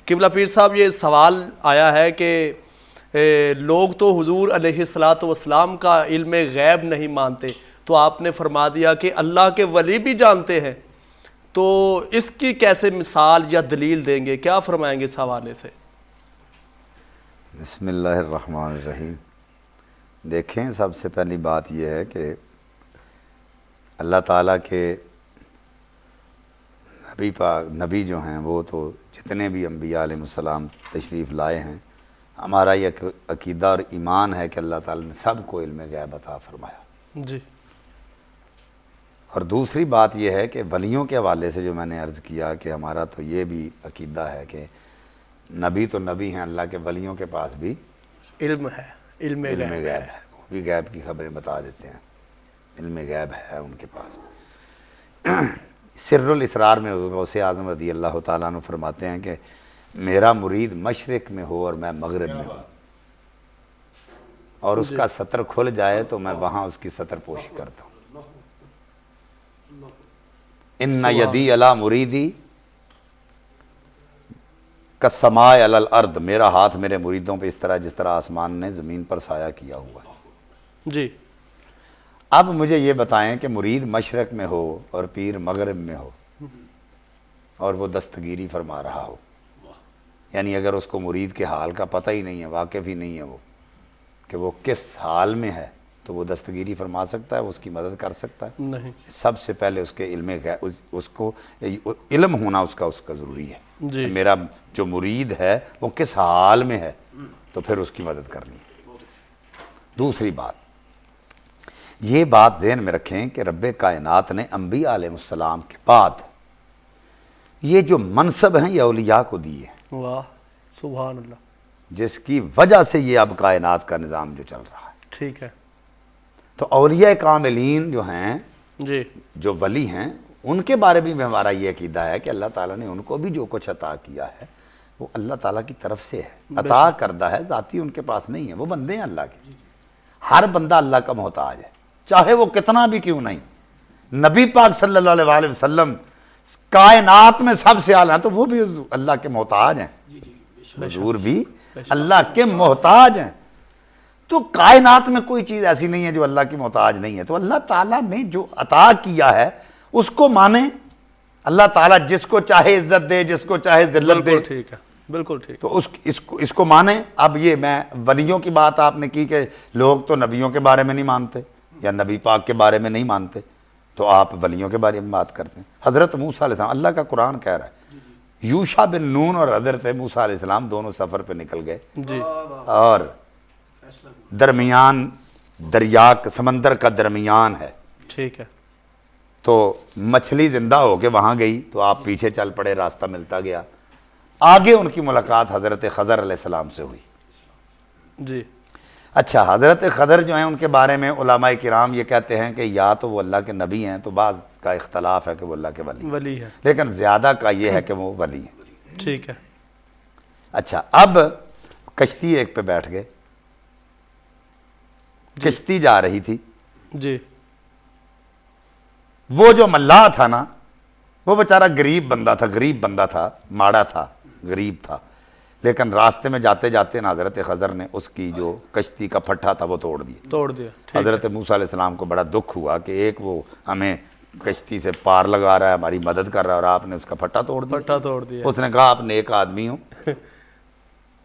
किबला पीर साहब, ये सवाल आया है कि लोग तो हुजूर अलैहिस्सलातु वस्सलाम का इल्म गैब नहीं मानते, तो आपने फरमा दिया कि अल्लाह के वली भी जानते हैं, तो इसकी कैसे मिसाल या दलील देंगे, क्या फरमाएंगे इस हवाले से? बिस्मिल्लाहिर्रहमानिर्रहीम। देखें, सबसे पहली बात यह है कि अल्लाह ताला के नबी जो हैं वो तो जितने भी अम्बिया अलैहिस्सलाम तशरीफ़ लाए हैं, हमारा ये अकीदा और ईमान है कि अल्लाह ताला ने सबको इल्म गैब अता फरमाया जी। और दूसरी बात यह है कि वलियों के हवाले से जो मैंने अर्ज़ किया कि हमारा तो ये भी अकीदा है कि नबी तो नबी हैं, अल्लाह के वलियों के पास भी इल्म है, इल्म गैब है, वो भी गैब की खबरें बता देते हैं, इल्म गैब है उनके पास। सिर्रुल इसरार में गौसे आज़म रज़ी अल्लाह ताला अन्हु फरमाते हैं कि मेरा मुरीद मशरिक़ में हो और मैं मगरिब में हूँ, और उसका सतर खुल जाए तो मैं वहाँ उसकी सतर पोशी करता हूँ। इन्ना यदी अला मुरीदी कसमाए अलल अर्द, मेरा हाथ मेरे मुरीदों पे इस तरह जिस तरह आसमान ने ज़मीन पर साया किया हुआ जी। अब मुझे ये बताएं कि मुरीद मशरक़ में हो और पीर मगरिब में हो और वो दस्तगीरी फरमा रहा हो, यानी अगर उसको मुरीद के हाल का पता ही नहीं है, वाकिफ़ ही नहीं है वो कि वो किस हाल में है, तो वो दस्तगीरी फरमा सकता है, उसकी मदद कर सकता है? नहीं। सबसे पहले उसके इल्म उसको इल्म होना उसका ज़रूरी है जी। मेरा जो मुरीद है वो किस हाल में है, तो फिर उसकी मदद करनी है। दूसरी बात, ये बात ज़हन में रखें कि रब्बे कायनात ने अंबिया अलैहिस्सलाम के बाद ये जो मनसब हैं ये औलिया को दिए हैं। वाह, सुभान अल्लाह। जिसकी वजह से ये अब कायनात का निज़ाम जो चल रहा है, ठीक है। तो औलिया कामिलीन जो हैं जी, जो वली हैं, उनके बारे में भी हमारा ये अकीदा है कि अल्लाह ताला ने उनको भी जो कुछ अता किया है वो अल्लाह ताला की तरफ से है, अता करदा है, ज़ाती उनके पास नहीं है, वो बंदे हैं अल्लाह के। हर बंदा अल्लाह का मोहताज है, चाहे वो कितना भी क्यों नहीं। नबी पाक सल्लल्लाहु अलैहि वसल्लम कायनात में सबसे आला हैं, तो वो भी अल्लाह के मोहताज हैं, हुजूर भी अल्लाह के मोहताज हैं। तो कायनात में कोई चीज़ ऐसी नहीं है जो अल्लाह की मोहताज नहीं है। तो अल्लाह ताला ने जो अता किया है उसको माने। अल्लाह ताला जिसको चाहे इज्जत दे, जिसको चाहे जिल्लत दे, ठीक है, बिल्कुल ठीक। तो इसको माने। अब ये मैं वलियों की बात आपने की कि लोग तो नबियों के बारे में नहीं मानते या नबी पाक के बारे में नहीं मानते, तो आप वलियों के बारे में बात करते हैं। हज़रत मूसा अलैहिस्सलाम, अल्लाह का कुरान कह रहा है, यूशा बिन नून और हज़रत मूसा अलैहिस्सलाम दोनों सफ़र पे निकल गए जी, और दरमियान दरिया समंदर का दरमियान है, ठीक है। तो मछली जिंदा होके वहाँ गई तो आप पीछे चल पड़े, रास्ता मिलता गया। आगे उनकी मुलाकात हज़रत खज़र अलैहिस्सलाम से हुई जी। अच्छा, हज़रत खज़र जो हैं उनके बारे में उलमाए किराम ये कहते हैं कि या तो वो अल्लाह के नबी हैं, तो बाज़ का इख्तलाफ है कि वो अल्लाह के वली है, लेकिन ज़्यादा का ये है कि वो वली है, ठीक है। अच्छा, अब कश्ती एक पे बैठ गए, कश्ती जा रही थी जी। वो जो मल्लाह था ना, वो बेचारा गरीब बंदा था, गरीब बंदा था, माड़ा था, गरीब था, लेकिन रास्ते में जाते जाते ना हज़रत खज़र ने उसकी जो कश्ती का फट्टा था वो तोड़ दिया। हज़रत मूसा अलैहिस्सलाम को बड़ा दुख हुआ कि एक वो हमें कश्ती से पार लगा रहा है, हमारी मदद कर रहा है, और आपने उसका फट्टा तोड़ दिया। उसने कहा, आप नेक आदमी हो,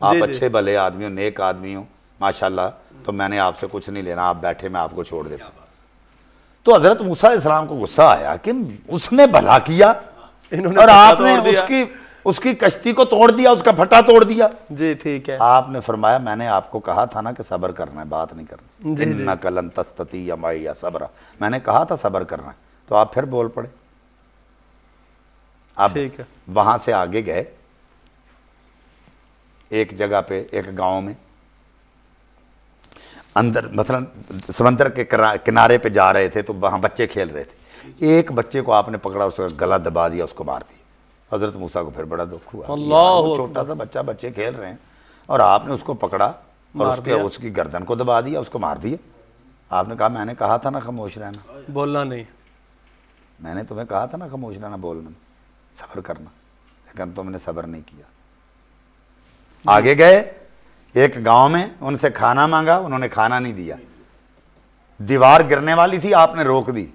आप अच्छे भले आदमी हो, नेक आदमी हो माशाल्लाह, तो मैंने आपसे कुछ नहीं लेना, आप बैठे, मैं आपको छोड़ देता। तो हज़रत मूसा अलैहिस्सलाम को गुस्सा आया कि उसने भला किया और आपने उसकी कश्ती को तोड़ दिया, उसका फट्टा तोड़ दिया जी, ठीक है। आपने फरमाया, मैंने आपको कहा था ना कि सब्र करना है, बात नहीं करना, इन्नका लन तस्तती मइया सब्रा, मैंने कहा था सब्र करना है, तो आप फिर बोल पड़े। अब ठीक है, वहां से आगे गए, एक जगह पे, एक गांव में अंदर, मतलब समंदर के किनारे पे जा रहे थे, तो वहाँ बच्चे खेल रहे थे। एक बच्चे को आपने पकड़ा, उसका गला दबा दिया, उसको मार दिया। हज़रत मूसा को फिर बड़ा दुख हुआ, अल्लाह, छोटा सा बच्चा, बच्चे खेल रहे हैं और आपने उसको पकड़ा और उसकी गर्दन को दबा दिया, उसको मार दिया। आपने कहा, मैंने कहा था ना खामोश रहना, बोलना नहीं, मैंने तुम्हें कहा था ना खामोश रहना, बोलना, सब्र करना, लेकिन तुमने सब्र नहीं किया। आगे गए, एक गांव में उनसे खाना मांगा, उन्होंने खाना नहीं दिया। दीवार गिरने वाली थी, आपने रोक दी।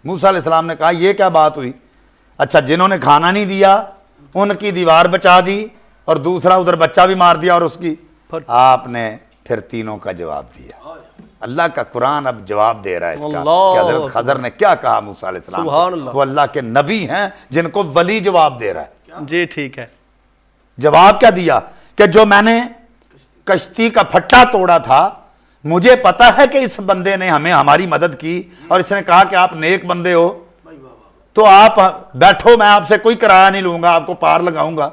मूसा अलैहिस्सलाम ने कहा ये क्या बात हुई? अच्छा, जिन्होंने खाना नहीं दिया उनकी दीवार बचा दी और दूसरा उधर बच्चा भी मार दिया और उसकी, आपने फिर तीनों का जवाब दिया। अल्लाह का कुरान अब जवाब दे रहा है इसका कि हजरत खजर ने क्या कहा मूसा अलैहिस्सलाम को। वो अल्लाह के नबी हैं जिनको वली जवाब दे रहा है। जी ठीक है। जवाब क्या दिया कि जो मैंने कश्ती का फट्टा तोड़ा था, मुझे पता है कि इस बंदे ने हमें हमारी मदद की और इसने कहा कि आप नेक बंदे हो, तो आप बैठो, मैं आपसे कोई किराया नहीं लूंगा, आपको पार लगाऊंगा।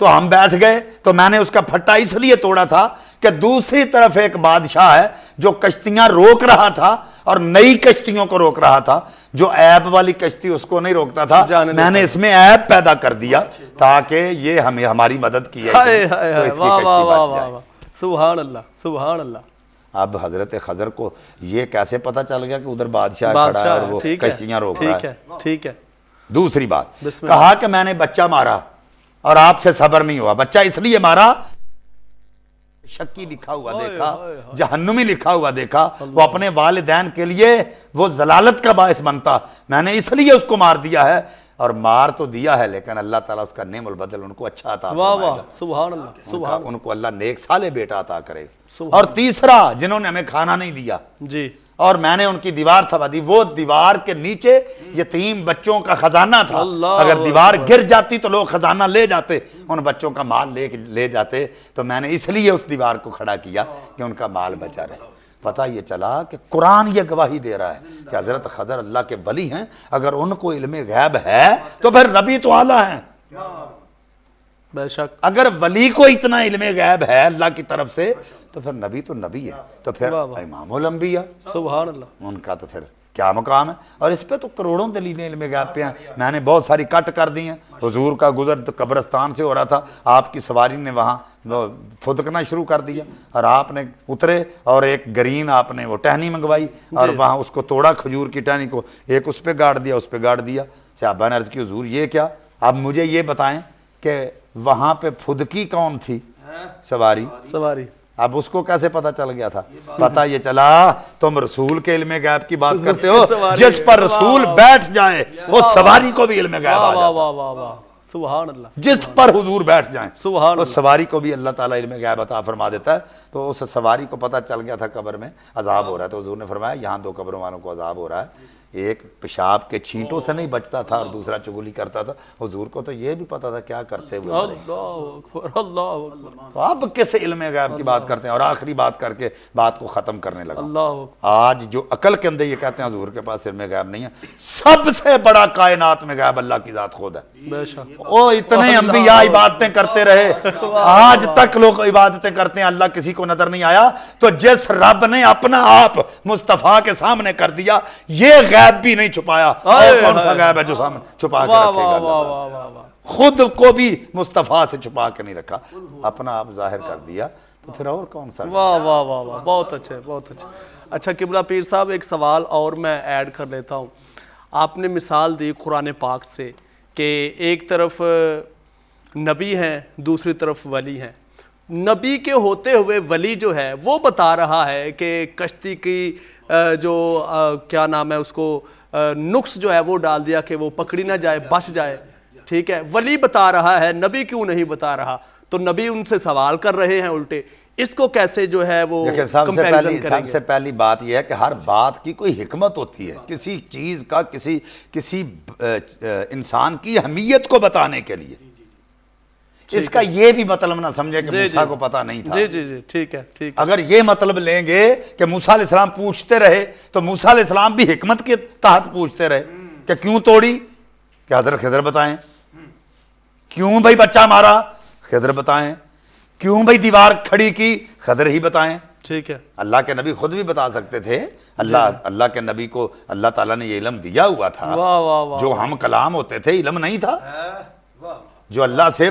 तो हम बैठ गए। तो मैंने उसका फट्टा इसलिए तोड़ा था कि दूसरी तरफ एक बादशाह है जो कश्तियां रोक रहा था और नई कश्तियों को रोक रहा था। जो ऐब वाली कश्ती उसको नहीं रोकता था, मैंने इसमें ऐब पैदा कर दिया ताकि ये हमें हमारी मदद की है, तो इसकी कश्ती बच जाए। सुभान अल्लाह, सुभान अल्लाह। अब हजरत खजर को ये कैसे पता चल गया कि उधर बादशाह खड़ा है और वो कश्तियां रोक रहा है? ठीक है। दूसरी बात, कहा कि मैंने बच्चा मारा और आपसे सब्र नहीं हुआ। बच्चा इसलिए मारा, शक्की लिखा हुआ देखा, जहन्नुमी लिखा हुआ देखा, वो अपने वालिदैन के लिए वो जलालत का बायस बनता, मैंने इसलिए उसको मार दिया है। और मार तो दिया है लेकिन अल्लाह ताला उसका नेमुल बदल उनको अच्छा अता फरमाएगा। सुभान अल्लाह, सुभान, उनको अल्लाह नेक साले बेटा अता करे। और तीसरा, जिन्होंने हमें खाना नहीं दिया जी, और मैंने उनकी दीवार थमा दी, वो दीवार के नीचे यतीम बच्चों का खजाना था। अगर दीवार गिर जाती तो लोग खजाना ले जाते, उन बच्चों का माल ले जाते। तो मैंने इसलिए उस दीवार को खड़ा किया कि उनका माल बचा रहे। पता ये चला कि कुरान ये गवाही दे रहा है कि हजरत खजर अल्लाह के वली हैं। अगर उनको इल्मे गैब है तो फिर नबी तो आला है। बेशक, अगर वली को इतना इल्मे गैब है अल्लाह की तरफ से तो फिर नबी तो नबी है, तो फिर इमामुल अंबिया, सुभान अल्लाह, उनका तो फिर क्या मुकाम है। और इस पे तो करोड़ों दलीलें इल्मे गैब पे हैं। मैंने बहुत सारी कट कर दी हैं। हुजूर का गुजर तो कब्रिस्तान से हो रहा था, आपकी सवारी ने वहाँ फुदकना शुरू कर दिया और आपने उतरे और एक गरीन आपने वो टहनी मंगवाई और वहाँ उसको तोड़ा, खजूर की टहनी को, एक उस पर गाड़ दिया, उस पर गाड़ दिया। सहाबा ने अर्ज की हुजूर ये क्या? अब मुझे ये बताएं कि वहाँ पे फुदकी कौन थी? सवारी। अब उसको कैसे पता चल गया था? पता ये चला तुम रसूल के इल्मे गैब की बात करते हो, जिस पर रसूल बैठ जाए वो सवारी को भी इल्मे गैब आ जाता है। सुभान अल्लाह। जिस पर हुजूर बैठ जाए सुभान उस सवारी को भी अल्लाह ताला इल्मे गैब अता फरमा देता है। तो उस सवारी को पता चल गया था कब्र में अजाब हो रहा है, तो हुजूर ने फरमाया यहाँ दो कब्रों वालों को अजाब हो रहा है, एक पेशाब के छींटों से नहीं बचता था और दूसरा चुगली करता था। हुजूर को तो ये भी पता था क्या करते हुए। तो अब किस इल्मे गैब की बात करते हैं? और आखिरी बात करके बात को खत्म करने लगा। आज जो अकल के अंदर ये कहते हैं हुजूर के पास इल्मे गैब नहीं है, सबसे बड़ा कायनात में गैब अल्लाह की जात खुद है। ओ इतने अंबिया इबादतें करते रहे, आज तक लोग इबादतें करते हैं, अल्लाह किसी को नजर नहीं आया। तो जिस रब ने अपना आप मुस्तफा के सामने कर दिया, ये गैब भी नहीं छुपाया, और कौन सा गैब है जो सामने छुपा के रखेगा? खुद को भी मुस्तफा से छुपा के नहीं रखा, अपना आप जाहिर कर दिया, तो फिर और कौन सा? वाह वाह वाह वाह, बहुत अच्छे, बहुत अच्छे। अच्छा किबला पीर साहब, एक सवाल और मैं ऐड कर लेता हूँ। आपने मिसाल दी कुरान पाक से कि एक तरफ नबी हैं, दूसरी तरफ वली हैं। नबी के होते हुए वली जो है वो बता रहा है कि कश्ती की क्या नाम है उसको, नुक्स जो है वो डाल दिया कि वो पकड़ी ना जाए, बच जाए। ठीक है, वली बता रहा है, नबी क्यों नहीं बता रहा? तो नबी उनसे सवाल कर रहे हैं उल्टे, इसको कैसे जो है वो सबसे पहली बात यह है कि हर बात की कोई हिकमत होती है, किसी चीज का किसी इंसान की अहमियत को बताने के लिए। इसका ये भी मतलब ना समझे कि मूसा को पता नहीं था। जी जी जी, ठीक है, ठीक। अगर ये मतलब लेंगे कि मूसा अलैहिस्सलाम पूछते रहे तो मूसा अलैहिस्सलाम भी हिकमत के तहत पूछते रहे कि क्यों तोड़ी, कि हजरत खिदर बताएं। क्यों भाई बच्चा मारा, खिदर बताएं। क्यों भाई दीवार खड़ी की, खिदर ही बताएं। ठीक है, अल्लाह के नबी खुद भी बता सकते थे। अल्लाह के नबी को अल्लाह ताला ने ये इल्म दिया हुआ था। जो हम कलाम होते थे, इल्म नहीं था। जो अल्लाह से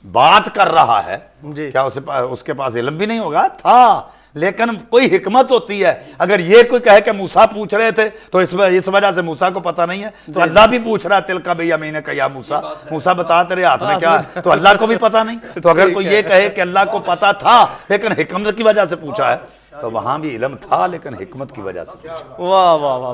बात कर रहा है, जी। क्या उसके पास इल्म भी नहीं होगा? था, लेकिन कोई हिकमत होती है। अगर ये कोई कहे कि मूसा पूछ रहे थे तो इस वजह से मूसा को पता नहीं है, तो अल्लाह भी पूछ रहा है तिल का भैया मैंने कहा मूसा, मूसा बता तेरे हाथ में क्या है, तो अल्लाह को भी पता नहीं। तो अगर कोई ये कहे कि अल्लाह को पता था लेकिन हिकमत की वजह से पूछा है, तो वहां भी इल्म था लेकिन हिकमत की वजह से पूछा। वाह वाह वाह।